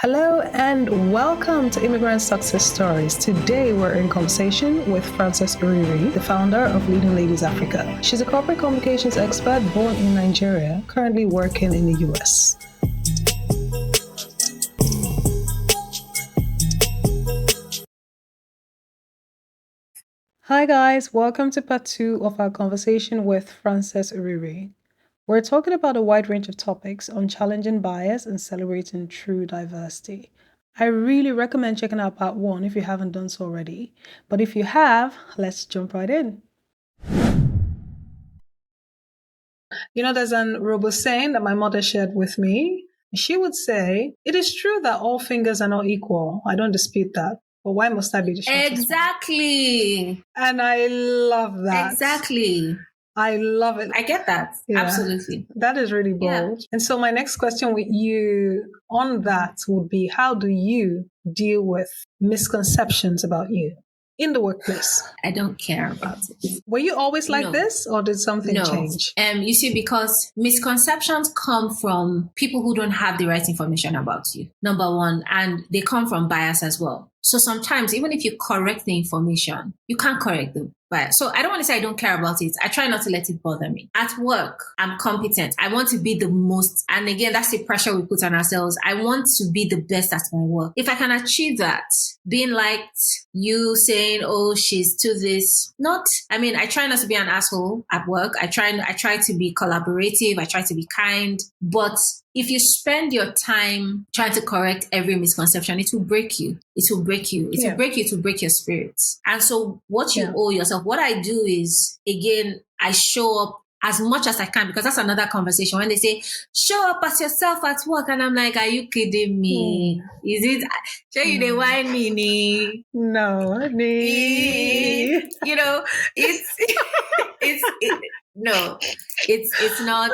Hello and welcome to Immigrant Success Stories. Today we're in conversation with Frances Uriri, the founder of Leading Ladies Africa. She's a corporate communications expert born in Nigeria, currently working in the US. Hi guys, welcome to part 2 of our conversation with Frances Uriri. We're talking about a wide range of topics on challenging bias and celebrating true diversity. I really recommend checking out part 1 if you haven't done so already. But if you have, let's jump right in. You know, there's an robust saying that my mother shared with me. She would say, "It is true that all fingers are not equal. I don't dispute that. But why must I be the shortest one?" Exactly. And I love that. Exactly. I love it. I get that. Yeah. Absolutely. That is really bold. Yeah. And so my next question with you on that would be, how do you deal with misconceptions about you in the workplace? I don't care about it. Were you always like this, or did something change? You see, because misconceptions come from people who don't have the right information about you, number one, and they come from bias as well. So sometimes, even if you correct the information, you can't correct them. But so I don't want to say I don't care about it. I try not to let it bother me. At work, I'm competent. I want to be the most. And again, that's the pressure we put on ourselves. I want to be the best at my work. If I can achieve that, being liked, you saying, "Oh, she's to this." I try not to be an asshole at work. I try to be collaborative. I try to be kind. But if you spend your time trying to correct every misconception, it will break you. It will break you. It will break you to break your spirit. And so what you owe yourself, what I do is, again, I show up as much as I can, because that's another conversation. When they say, show up as yourself at work, and I'm like, are you kidding me? Is it, show you the wine me? No, you know, no, it's not.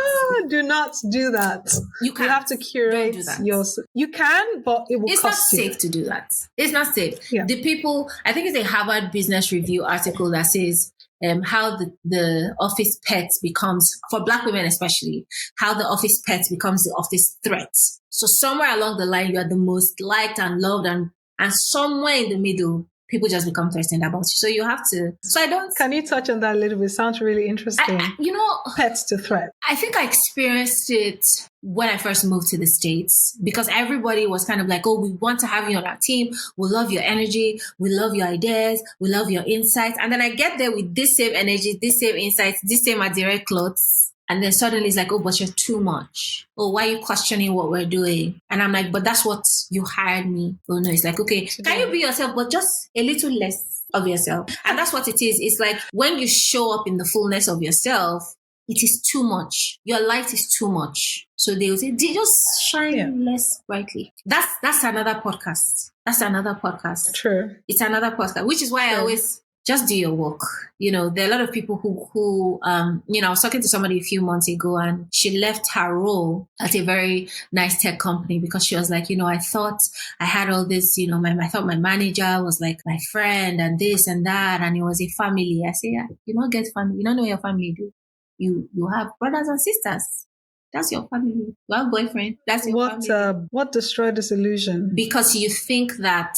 Do not do that. You have to curate yourself. You can, but it will cost you. It's not safe to do that. It's not safe. Yeah. The people, I think it's a Harvard Business Review article that says how the office pet becomes, for Black women especially, how the office pet becomes the office threat. So somewhere along the line, you are the most liked and loved, and somewhere in the middle, people just become threatened about you. So you have to. So I don't. Can you touch on that a little bit? Sounds really interesting. Pets to threat. I think I experienced it when I first moved to the States, because everybody was kind of like, "Oh, we want to have you on our team. We love your energy. We love your ideas. We love your insights." And then I get there with this same energy, this same insights, this same direct clothes. And then suddenly it's like, "Oh, but you're too much. Oh, why are you questioning what we're doing?" And I'm like, "But that's what you hired me." Oh no, it's like, "Okay, can you be yourself, but just a little less of yourself?" And that's what it is. It's like when you show up in the fullness of yourself, it is too much. Your light is too much. So they will say, "They just shine less brightly." That's another podcast. True. It's another podcast, which is why I always just do your work. There are a lot of people who I was talking to somebody a few months ago, and she left her role at a very nice tech company because she was like, I thought I had all this, I thought my manager was like my friend and this and that, and it was a family. I say, "Yeah, you don't get family. You don't know what your family do. You have brothers and sisters. That's your family. You have boyfriend. That's your family." What destroyed this illusion? Because you think that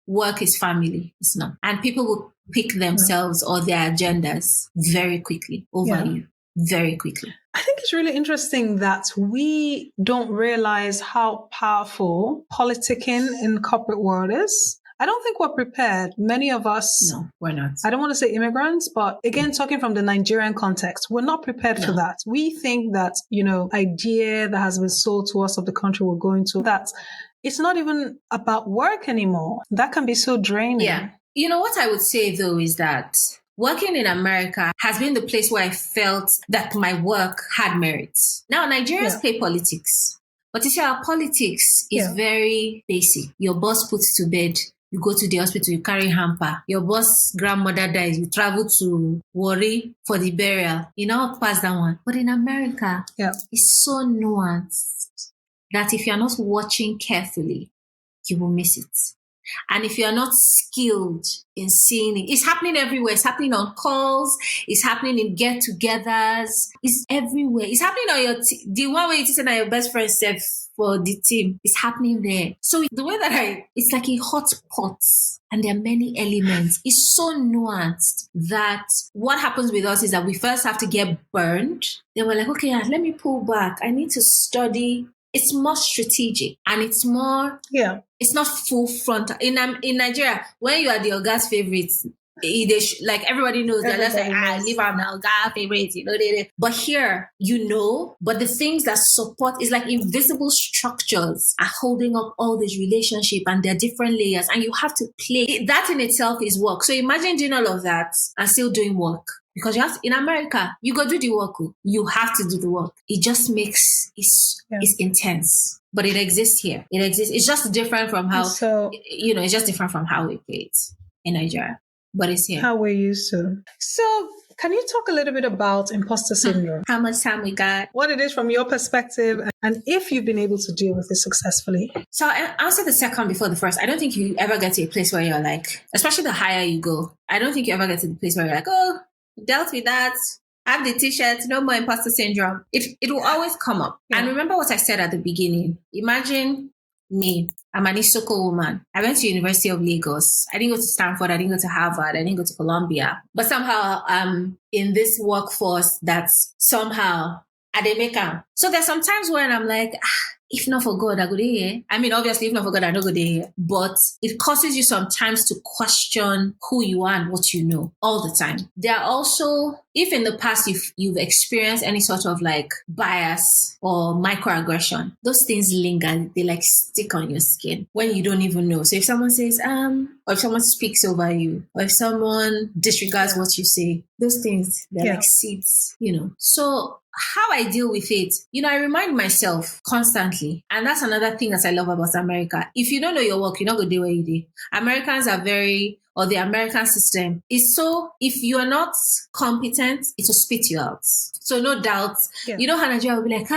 work is family. It's not. And people will pick themselves or their agendas very quickly over you. Very quickly. I think it's really interesting that we don't realize how powerful politicking in the corporate world is. I don't think we're prepared. Many of us... No, we're not. I don't want to say immigrants, but again, talking from the Nigerian context, we're not prepared for that. We think that, idea that has been sold to us of the country we're going to, that it's not even about work anymore. That can be so draining. Yeah. What I would say, though, is that working in America has been the place where I felt that my work had merit. Now, Nigerians play politics. But you see, our politics is very basic. Your boss puts to bed. You go to the hospital, you carry hamper. Your boss' grandmother dies, you travel to Warri for the burial. Pass that one. But in America, it's so nuanced that if you're not watching carefully, you will miss it. And if you're not skilled in seeing it, it's happening everywhere. It's happening on calls. It's happening in get-togethers. It's everywhere. It's happening on your the one way you say your best friend self for the team. It's happening there. So the way that it's like a hot pot, and there are many elements. It's so nuanced that what happens with us is that we first have to get burned. Then we're like, okay, let me pull back. I need to study. It's more strategic, and it's more, it's not full front. In Nigeria, when you are the Oga's favorite, like everybody knows that. Let's say, leave out the Oga favorite, But here, but the things that support is like invisible structures are holding up all this relationship, and there are different layers, and you have to play. That in itself is work. So imagine doing all of that and still doing work. Because you have to, in America, you go do the work. You have to do the work. It just makes it's intense, but it exists here. It exists. It's just different from how it's just different from how we play it in Nigeria, but it's here. How we're used to. So, can you talk a little bit about imposter syndrome? How much time we got? What it is from your perspective, and if you've been able to deal with it successfully. So I answered the second before the first. I don't think you ever get to a place where you're like, especially the higher you go, I don't think you ever get to the place where you're like, oh, dealt with that, have the t-shirt, no more imposter syndrome. It will always come up. And remember what I said at the beginning. Imagine me. I'm an Isoko woman. I went to University of Lagos. I didn't go to Stanford. I didn't go to Harvard. I didn't go to Columbia. But somehow I'm in this workforce that's somehow Ademeka. So there's some times when I'm like, if not for God, I go there. I mean, obviously, if not for God, I don't go there. But it causes you sometimes to question who you are and what you know all the time. There are also, if in the past you've experienced any sort of like bias or microaggression, those things linger. They like stick on your skin when you don't even know. So if someone says, or if someone speaks over you, or if someone disregards what you say, those things, they're like seeds, So how I deal with it, I remind myself constantly. And that's another thing that I love about America. If you don't know your work, you're not going to do what you do. Americans are or the American system is so, if you are not competent, it will spit you out. So no doubt, how Nigeria will be like,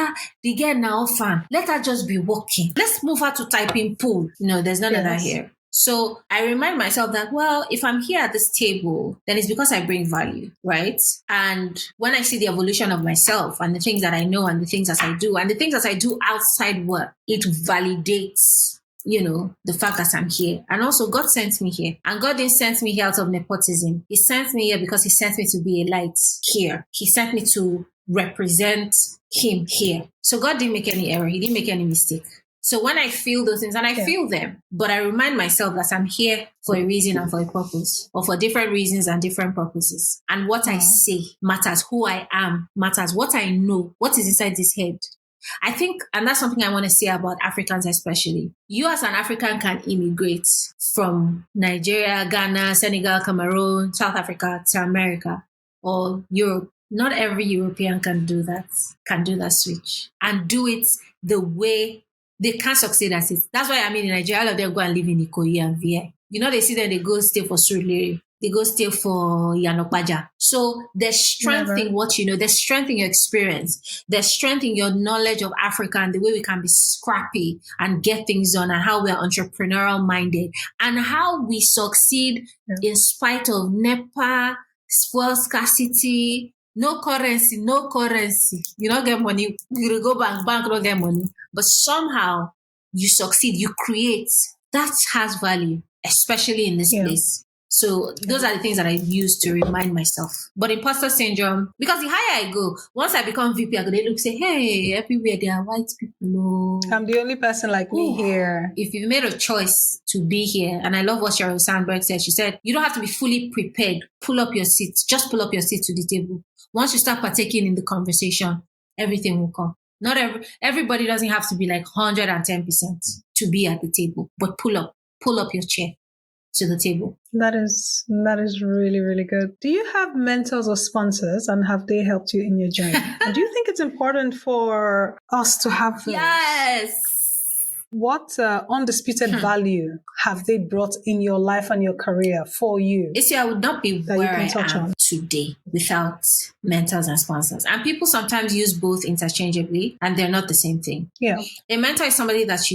the girl now fan, let her just be working. Let's move her to typing pool. There's none of that here. So I remind myself that, well, if I'm here at this table, then it's because I bring value, right? And when I see the evolution of myself and the things that I know and the things that I do and the things that I do outside work, it validates, the fact that I'm here. And also God sent me here. And God didn't send me here out of nepotism. He sent me here because he sent me to be a light here. He sent me to represent him here. So God didn't make any error. He didn't make any mistake. So when I feel those things, and I feel them, but I remind myself that I'm here for a reason and for a purpose, or for different reasons and different purposes. And what I say matters. Who I am matters. What I know, what is inside this head. I think, and that's something I want to say about Africans especially. You as an African can immigrate from Nigeria, Ghana, Senegal, Cameroon, South Africa to America or Europe. Not every European can do that switch and do it the way they can't succeed at it. That's why in Nigeria, all of them go and live in Ikoyi and VI. They see them, they go stay for Surulere. They go stay for Yanokbaja. So there's strength in what you know. There's strength in your experience. There's strength in your knowledge of Africa and the way we can be scrappy and get things done and how we're entrepreneurial minded and how we succeed in spite of NEPA, fuel scarcity, no currency. You don't get money. You go bank, don't get money. But somehow you succeed, you create. That has value, especially in this place. So those are the things that I use to remind myself. But imposter syndrome, because the higher I go, once I become VP, I go look say, hey, everywhere there are white people. No. I'm the only person like me here. If you've made a choice to be here, and I love what Sheryl Sandberg said, she said, you don't have to be fully prepared. Pull up your seat. Just pull up your seat to the table. Once you start partaking in the conversation, everything will come. Not everybody doesn't have to be like 110% to be at the table, but pull up your chair to the table. That is really, really good. Do you have mentors or sponsors, and have they helped you in your journey? And do you think it's important for us to have those? Yes. What undisputed value have they brought in your life and your career for you? Isio, I would not be where I am today without mentors and sponsors. And people sometimes use both interchangeably, and they're not the same thing. Yeah. A mentor is somebody that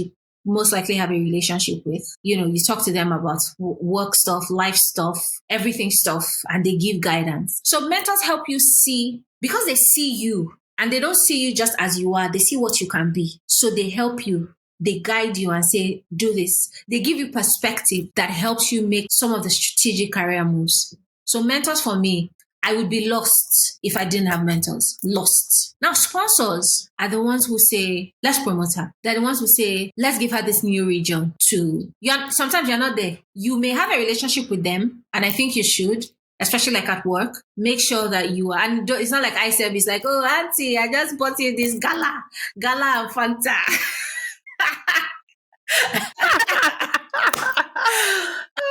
most likely have a relationship with. You talk to them about work stuff, life stuff, everything stuff, and they give guidance. So mentors help you see, because they see you and they don't see you just as you are, they see what you can be. So they help you. They guide you and say, do this. They give you perspective that helps you make some of the strategic career moves. So mentors for me, I would be lost if I didn't have mentors. Lost. Now, sponsors are the ones who say, let's promote her. They're the ones who say, let's give her this new region to. Sometimes you're not there. You may have a relationship with them, and I think you should, especially like at work. Make sure that you are. And it's not like I said, it's like, oh, auntie, I just bought you this gala and Fanta.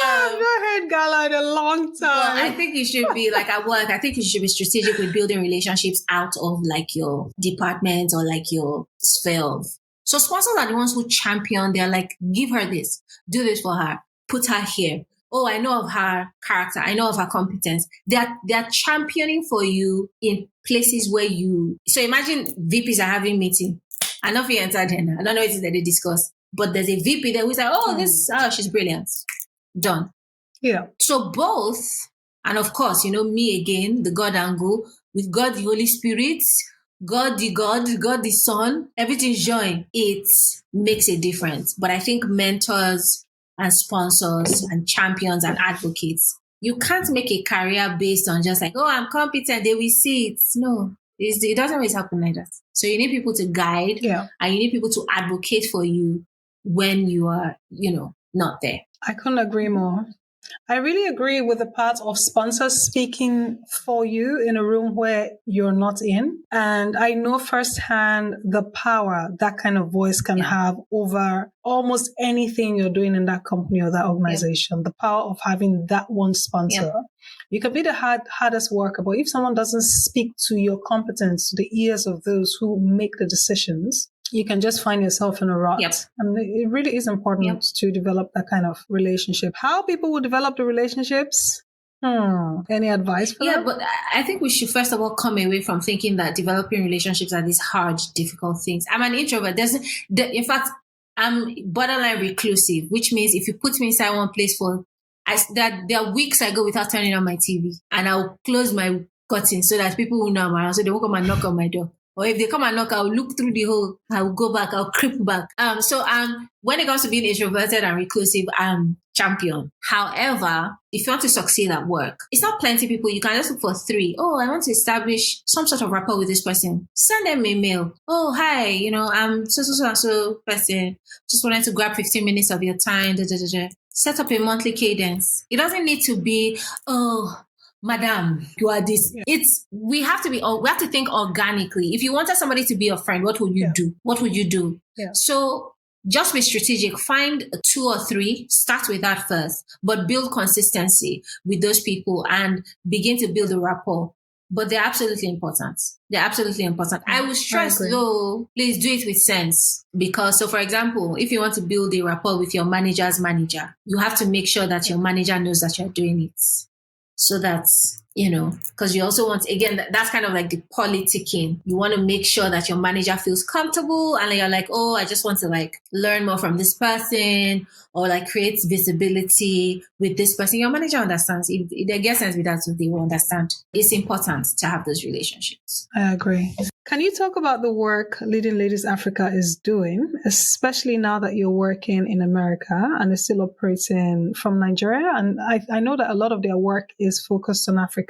I've not heard gala in a long time. Well, I think you should be like at work. I think you should be strategic with building relationships out of like your department or like your sphere. So sponsors are the ones who champion. They're like, give her this, do this for her, put her here. Oh, I know of her character. I know of her competence. They're championing for you in places where so imagine VPs are having meeting. I know if you entered here. I don't know what it is that they discuss, but there's a VP there who's like, she's brilliant. Done. Yeah. So both, and of course, me again, the God angle, with God, the Holy Spirit, God the Son, everything's joined. It makes a difference. But I think mentors and sponsors and champions and advocates, you can't make a career based on just like, oh, I'm competent, they will see it. No, it doesn't always happen like that. So you need people to guide, and you need people to advocate for you when you are, not there. I couldn't agree more. I really agree with the part of sponsors speaking for you in a room where you're not in. And I know firsthand the power that kind of voice can have over almost anything you're doing in that company or that organization. The power of having that one sponsor. You can be the hardest worker, but if someone doesn't speak to your competence, to the ears of those who make the decisions, you can just find yourself in a rut. And it really is important to develop that kind of relationship. How people will develop the relationships? Any advice for that? But I think we should first of all come away from thinking that developing relationships are these hard, difficult things. I'm an introvert. In fact, I'm borderline reclusive, which means if you put me inside one place there are weeks I go without turning on my TV, and I'll close my curtain so that people will know I'm around, so they won't come and knock on my door. Or if they come and knock, I'll look through the hole, I'll go back, I'll creep back. So when it comes to being introverted and reclusive, I'm champion. However, if you want to succeed at work, it's not plenty people. You can just look for 3. Oh, I want to establish some sort of rapport with this person. Send them a mail. Oh, hi, I'm so person. Just wanted to grab 15 minutes of your time. Set up a monthly cadence. It doesn't need to be, oh, madam, you are this. We have to think organically. If you wanted somebody to be your friend, what would you do? What would you do? So just be strategic. Find 2 or 3, start with that first, but build consistency with those people and begin to build a rapport. But they're absolutely important. I would stress though, please do it with sense. Because, so for example, if you want to build a rapport with your manager's manager, you have to make sure that your manager knows that you're doing it. So that's, because you also want, again, that's kind of like the politicking. You want to make sure that your manager feels comfortable and you're like, oh, I just want to like learn more from this person or like create visibility with this person. Your manager understands. If they get sense with that, they will understand. It's important to have those relationships. I agree. Can you talk about the work Leading Ladies Africa is doing, especially now that you're working in America and is still operating from Nigeria? And I know that a lot of their work is focused on Africa.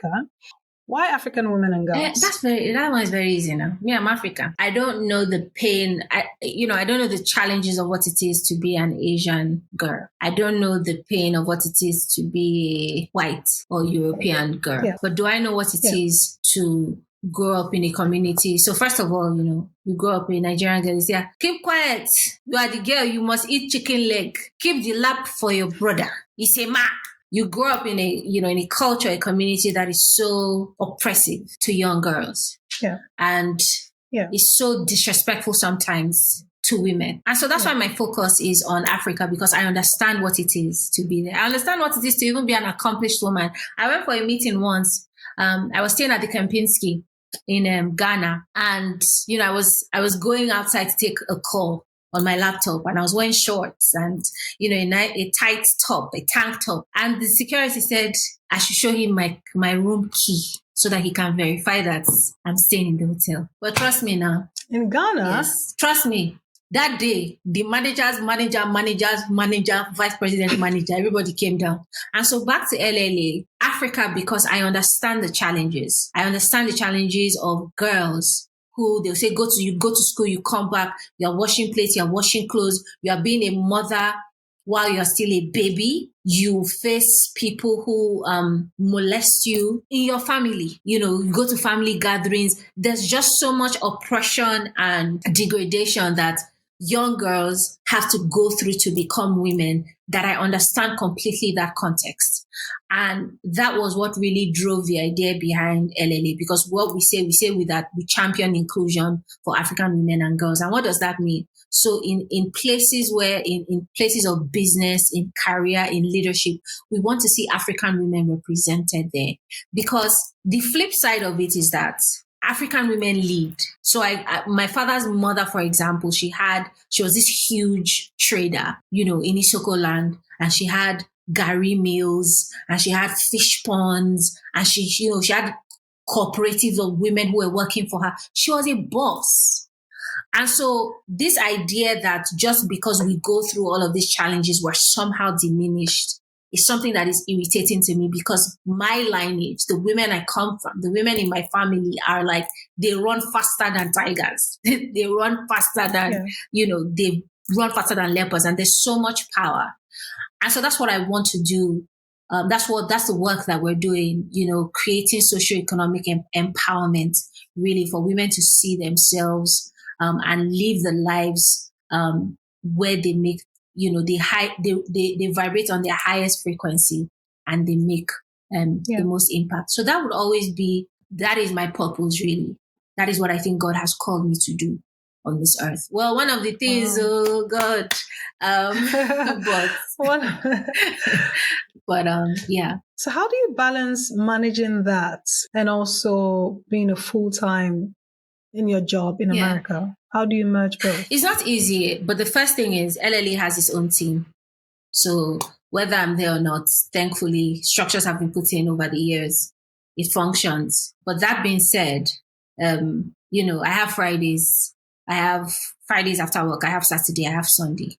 Why African women and girls? That one is very easy now. Me, I'm African. I don't know the pain. I don't know the challenges of what it is to be an Asian girl. I don't know the pain of what it is to be white or European girl. But do I know what it is to grow up in a community? So first of all, you grow up in a Nigerian girl, you say, keep quiet. You are the girl, you must eat chicken leg. Keep the lap for your brother. You say, ma. You grow up in a culture, a community that is so oppressive to young girls. And it's so disrespectful sometimes to women. And so that's why my focus is on Africa, because I understand what it is to be there. I understand what it is to even be an accomplished woman. I went for a meeting once. I was staying at the Kempinski in Ghana, and I was going outside to take a call. on my laptop, and I was wearing shorts and, a tight top, a tank top. And the security said I should show him my room key so that he can verify that I'm staying in the hotel. But trust me now. In Ghana? Yes. Trust me. That day, the managers, manager, vice president, manager, everybody came down. And so back to LLA, Africa, because I understand the challenges. I understand the challenges of girls who they'll say, you go to school, you come back, you're washing plates, you're washing clothes, you're being a mother while you're still a baby. You face people who molest you in your family. You go to family gatherings. There's just so much oppression and degradation that young girls have to go through to become women, that I understand completely that context. And that was what really drove the idea behind LLA, because what we say with that, we champion inclusion for African women and girls. And what does that mean? So in places where, in places of business, in career, in leadership, we want to see African women represented there. Because the flip side of it is that African women lead. So my father's mother, for example, she was this huge trader, in Isoko land, and she had gari mills, and she had fish ponds, and she had cooperatives of women who were working for her. She was a boss. And so this idea that just because we go through all of these challenges, we're somehow diminished, is something that is irritating to me, because my lineage, the women I come from, the women in my family are like, they run faster than tigers. They run faster than, they run faster than leopards, and there's so much power. And so that's what I want to do. That's the work that we're doing, creating socioeconomic empowerment, really, for women to see themselves and live the lives where they make, they vibrate on their highest frequency, and they make the most impact. So that is my purpose, really. That is what I think God has called me to do on this earth. Well, one of the things, oh God, but yeah. So how do you balance managing that and also being a full-time in your job in America? How do you merge both? It's not easy, but the first thing is LLA has its own team. So whether I'm there or not, thankfully, structures have been put in over the years. It functions. But that being said, I have Fridays. I have Fridays after work. I have Saturday. I have Sunday.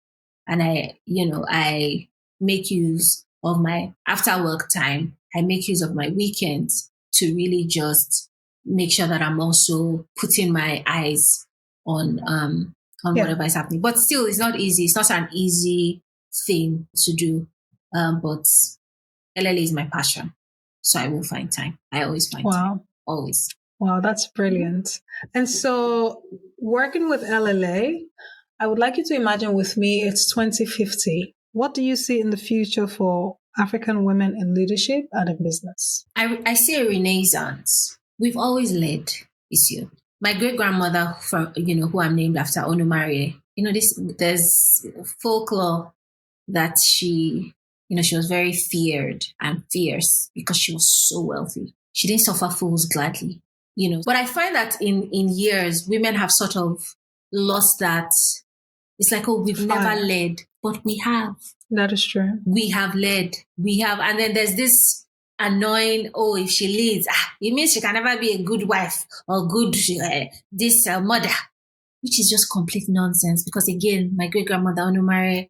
And I make use of my after work time. I make use of my weekends to really just make sure that I'm also putting my eyes on whatever is happening. But still, it's not easy. It's not an easy thing to do. But LLA is my passion. So I will find time. I always find time. Always. Wow, that's brilliant. And so working with LLA, I would like you to imagine with me, it's 2050. What do you see in the future for African women in leadership and in business? I see a renaissance. We've always led, Isio. My great-grandmother, who I'm named after, Onomarie, there's folklore that she was very feared and fierce because she was so wealthy. She didn't suffer fools gladly, But I find that in years, women have sort of lost that. It's like, we've never led, but we have. That is true. We have led. And then there's this annoying, if she leads, it means she can never be a good wife or good mother, which is just complete nonsense. Because again, my great-grandmother, Onomarie,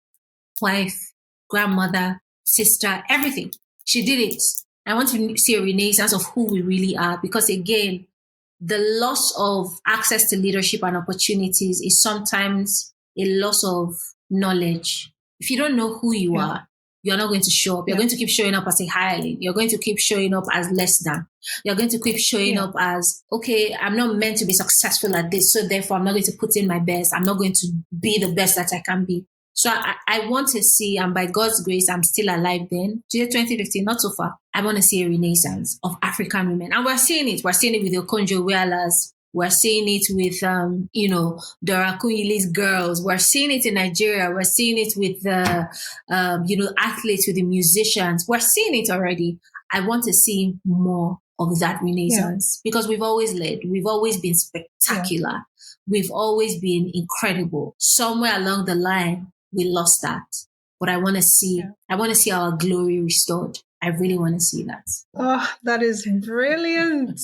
wife, grandmother, sister, everything. She did it. I want to see a renaissance of who we really are, because again, the loss of access to leadership and opportunities is sometimes a loss of knowledge. If you don't know who you are, you're not going to show up. You're going to keep showing up as a hireling. You're going to keep showing up as less than. You're going to keep showing up as, okay, I'm not meant to be successful at this, so therefore I'm not going to put in my best. I'm not going to be the best that I can be. So I want to see, and by God's grace, I'm still alive then. 2015, not so far. I want to see a renaissance of African women. And we're seeing it. We're seeing it with the Okonjo-Iwealas. We're seeing it with, Dora Akunyili's girls. We're seeing it in Nigeria. We're seeing it with the, athletes, with the musicians. We're seeing it already. I want to see more of that renaissance because we've always led. We've always been spectacular. we've always been incredible. Somewhere along the line, we lost that. But I want to see our glory restored. I really want to see that. Oh, that is brilliant.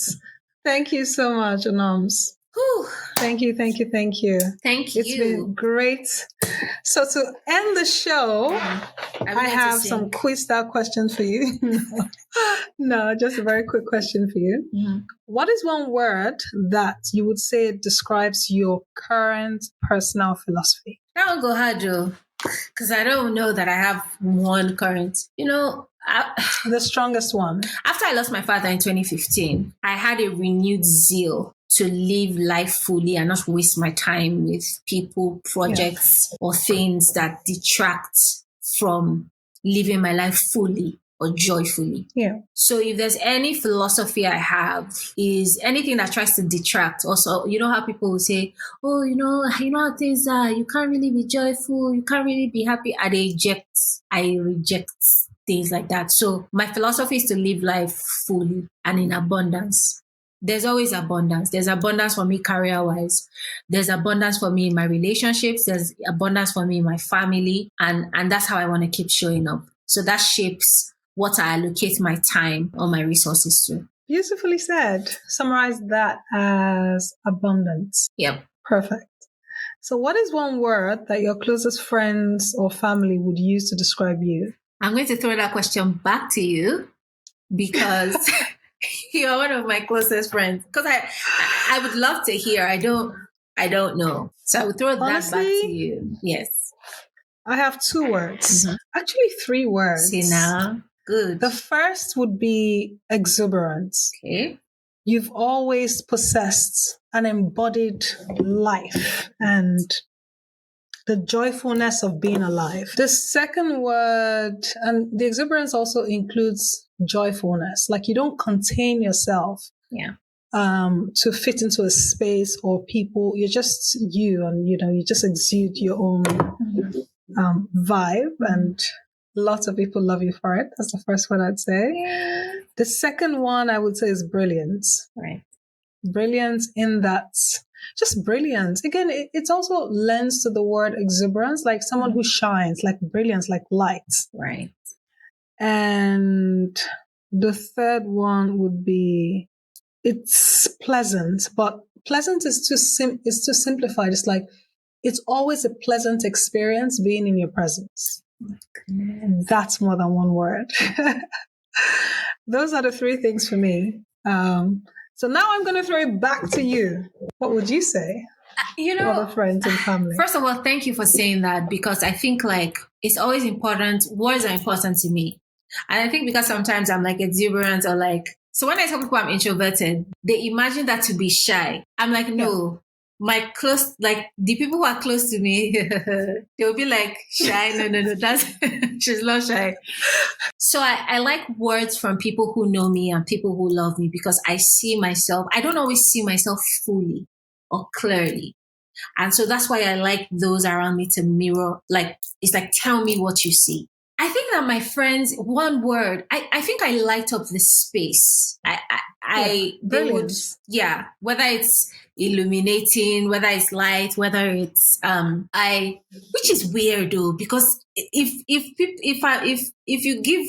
Thank you so much, Anoms. Thank you. Thank you. It's been great. So to end the show, I have some quiz-style questions for you. No, just a very quick question for you. Mm-hmm. What is one word that you would say describes your current personal philosophy? That will go hard, Joe, because I don't know that I have one current. The strongest one. After I lost my father in 2015, I had a renewed zeal to live life fully and not waste my time with people, projects, or things that detract from living my life fully or joyfully. Yeah. So if there's any philosophy I have, is anything that tries to detract. Also, you know how people will say, oh, you know how things are, you can't really be joyful, you can't really be happy. I reject things like that. So my philosophy is to live life fully and in abundance. There's always abundance. There's abundance for me career-wise. There's abundance for me in my relationships. There's abundance for me in my family. And that's how I want to keep showing up. So that shapes what I allocate my time or my resources to. Beautifully said. Summarize that as abundance. Yep. Perfect. So what is one word that your closest friends or family would use to describe you? I'm going to throw that question back to you because you're one of my closest friends. Because I would love to hear. I don't know. So I would throw that back to you. Yes. I have 2 words. Mm-hmm. Actually 3 words. See now? Good. The first would be exuberance. Okay. You've always possessed an embodied life and the joyfulness of being alive. The second word, and the exuberance also includes joyfulness. Like you don't contain yourself. Yeah. To fit into a space or people. You're just you, and you just exude your own vibe, and lots of people love you for it. That's the first one I'd say. Yeah. The second one I would say is brilliance. Right. Brilliance in that, just brilliance. Again, it's also lends to the word exuberance, like someone who shines, like brilliance, like light. Right. And the third one would be, it's pleasant, but pleasant is too simplified. It's like, it's always a pleasant experience being in your presence. That's more than one word. Those are the 3 things for me. So now I'm going to throw it back to you. What would you say? Other friends and family. First of all, thank you for saying that, because I think like it's always important. Words are important to me. And I think because sometimes I'm like exuberant or like, so when I tell people I'm introverted, they imagine that to be shy. I'm like, no, my close, like the people who are close to me, they'll be like, shy. No, she's not shy. So I like words from people who know me and people who love me, because I see myself. I don't always see myself fully or clearly. And so that's why I like those around me to mirror, like, it's like, tell me what you see. I think that my friends, one word, I think I light up the space. They would, whether it's illuminating, whether it's light, whether it's, which is weird though, because if you give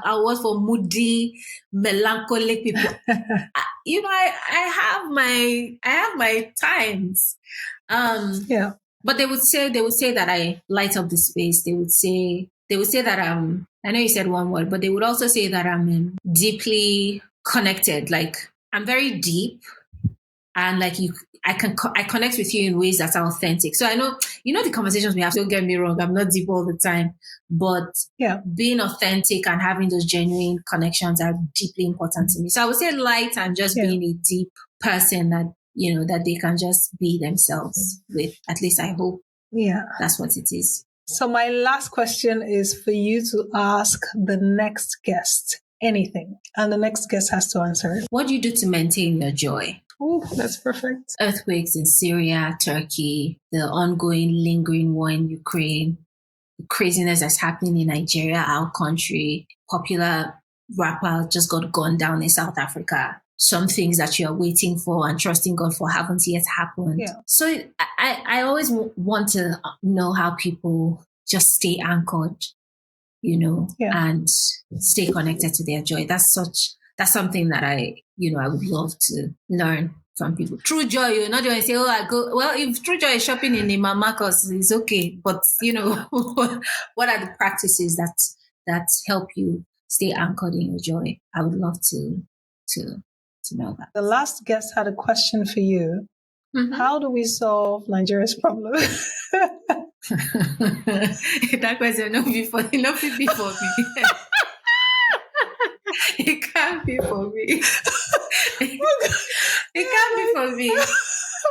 awards for moody, melancholic people, I have my times. But they would say that I light up the space. They would say that I know you said one word, but they would also say that I'm deeply connected. Like I'm very deep, and like I connect with you in ways that are authentic. So I know, the conversations we have, don't get me wrong, I'm not deep all the time, but being authentic and having those genuine connections are deeply important to me. So I would say light and just being a deep person that, that they can just be themselves with. At least I hope. Yeah. That's what it is. So my last question is for you to ask the next guest anything, and the next guest has to answer it. What do you do to maintain your joy? Oh, that's perfect. Earthquakes in Syria, Turkey, the ongoing lingering war in Ukraine, the craziness that's happening in Nigeria, our country, popular rapper just got gunned down in South Africa. some things that you're waiting for and trusting God for haven't yet happened. Yeah. So I always want to know how people just stay anchored, and stay connected to their joy. That's something that I would love to learn from people. True joy, not just say, I go, well, if true joy is shopping in Neiman Marcus, it's okay. But, what are the practices that help you stay anchored in your joy? I would love to know that. The last guest had a question for you. Mm-hmm. How do we solve Nigeria's problem? That question not be for me. It can't be for me. It can't be for me.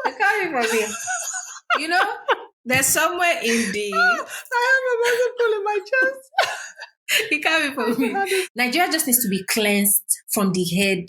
It can't be for me. There's somewhere in the... I have a muscle pull in my chest. It can't be for me. Nigeria just needs to be cleansed from the head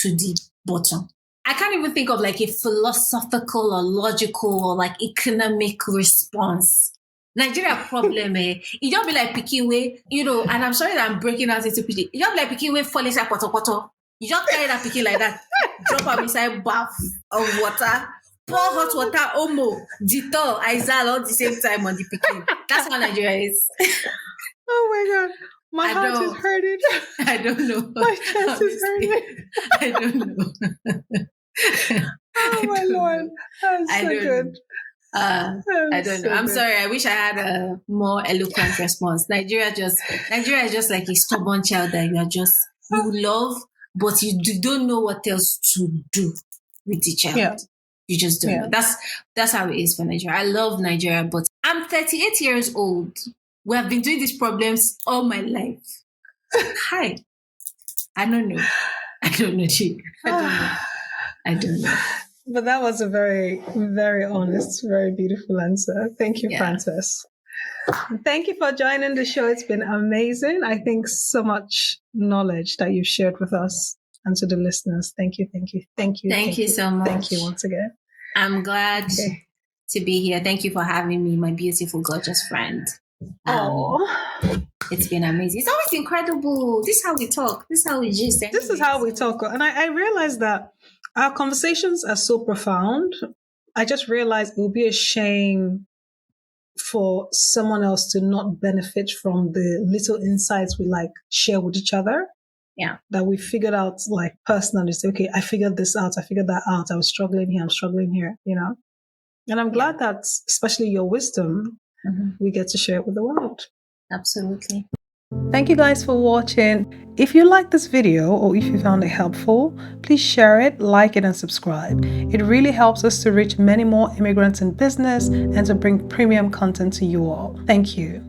to the bottom. I can't even think of like a philosophical or logical or like economic response. Nigeria problem, it don't be like picking way, and I'm sorry that I'm breaking out into pity. It don't be like picking way falling inside poto. You just carry that picking like that, drop up inside bath of water, pour hot water, Omo, Dettol, Izal all the same time on the picking. That's how Nigeria is. Oh my God. My heart is hurting. I don't know. My chest is hurting. I don't know. Oh my Lord. That's so good. I don't know. I'm sorry. I wish I had a more eloquent response. Nigeria is just like a stubborn child that you love, but you don't know what else to do with the child. Yeah. You just don't know. That's how it is for Nigeria. I love Nigeria, but I'm 38 years old. We have been doing these problems all my life. Hi. I don't know. Chick. I don't know. But that was a very, very honest, very beautiful answer. Thank you, Frances. Thank you for joining the show. It's been amazing. I think so much knowledge that you've shared with us and to the listeners. Thank you. Thank you so much. Thank you once again. I'm glad to be here. Thank you for having me, my beautiful, gorgeous friend. It's been amazing. It's always incredible. This is how we talk. This is how we gist. This is how we talk. And I realized that our conversations are so profound. I just realized it would be a shame for someone else to not benefit from the little insights we share with each other. Yeah. That we figured out personally. Say, okay, I figured this out. I figured that out. I was struggling here. I'm struggling here, And I'm glad that, especially your wisdom, we get to share it with the world. Absolutely. Thank you guys for watching. If you liked this video or if you found it helpful, please share it, like it, and subscribe. It really helps us to reach many more immigrants in business and to bring premium content to you all. Thank you.